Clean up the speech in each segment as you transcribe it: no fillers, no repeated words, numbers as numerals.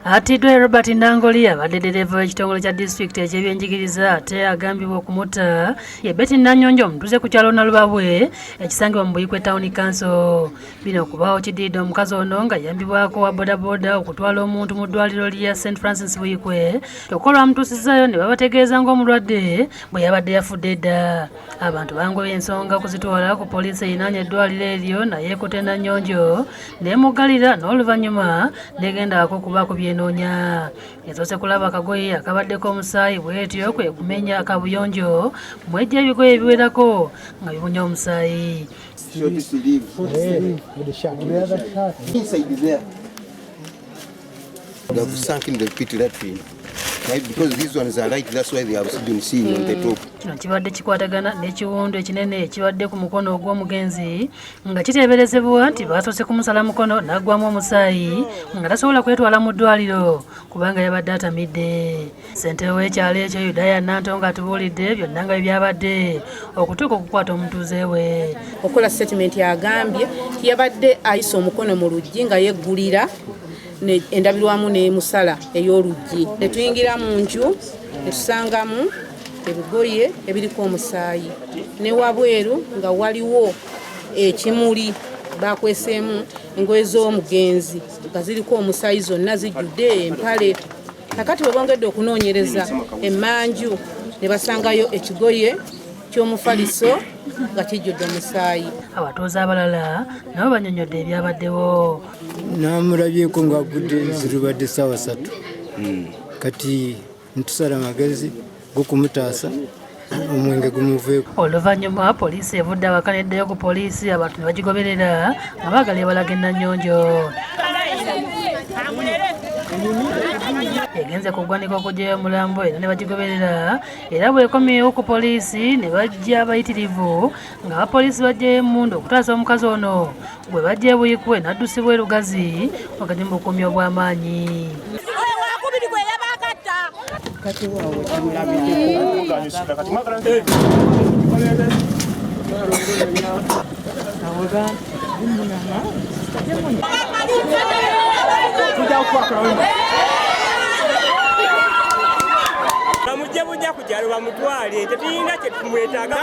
Atiddwa Robert Nangoli abadde dereva w'ekitongole kya disitulikiti eky'ebyenjigiriza ate agambibwa okumutta ye Betty Nanyonjo omutuuze ku kyalo Nalubabwe ekisangibwa mu Buyikwe Town Council. Bino okubaawo kiddiridde omukazi ono nga yambibwako wa bodaboda okutwala omuntu mu ddwaliro lya St. Francis Buyikwe kyokka olwamutuusizaayo ne babategeeza ng'omulwadde bwe yabadde yafudde edda. Abantu bangobye ensonga kuzitwala ku poliisi erinaanye eddwaliro eryo naye Kute Nanyonjo n'emuggalira n'oluvannyuma n'egendaako okubaako byenoonya. Yasoose kulaba akagoye akabaddeko omusaayi bw'etyo kwe kumenya akabuyonjo mw'ejja ebigoye ebiwerako nga bibunya omusaayi. They have sunk in the pit latrine. Right, because these ones are right, that's why they have been seen on the top. Kino kibadde kikwatagana n'ekiwundu ekinene ekibadde ku mukono ogw'omugenzi nga kiteeberezebwa nti baasoose kumusala mukono n'aggwamu omusaayi nga tasobola kwetwala mu ddwaliro kubanga yabadde atamidde. Ssentebe w'ekyalo ekyo Yudaya Nantonga atubuulidde byonna nga byabadde okutuuka okukwata omutuuze we. Okola statement agambye yabadde ayisa omukono mu luggi nga yeggulira endabirwamu n'emusala ey'oluggi. Ne tuyingira mu nju ne tusangamu ebigoye ebiriko omusaayi ne wabweru nga waliwo ekimuli bakweseemu engoye z'omugenzi nga ziriko omusaayi zonna zijjudde empale. Kakati bwe bongedde okunoonyereza emmanju ne basangayo ekigoye ky'omufaliso nga kijjudde omusaayi. Abatuuze abalala nabo bannyonnyodde ebyabaddewo. Namulabyeko ng'agudde zirubadde ssaawa 3. Kati ntusala amagezi g'okumutaasa omwenge gumuveeko. Oluvannyuma poliisi evudde awaka n'eddayo ku poliisi abantu ne bagigoberera nga baagala ebalaga Nanyonjo. Egenze ku ggwanika okuggyayo omulambo era ne bagigoberera era bw'ekomyewo ku poliisi ne bajja abayitirivu nga abapoliisi bajjayo emmundu okutaasa omukazi ono bwe bajja e Buyikwe n'addusibwa e Lugazi wakati mu bukuumi obw'amaanyi. Bamujje bujja kujalo bamutwale tetuyinga kye tumwetaaga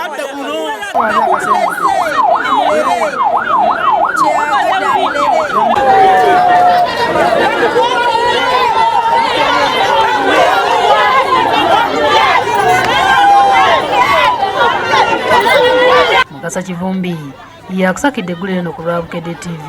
Mukasa Kivumbi yakusakidde eggulu lino ku lwa Bukedde TV.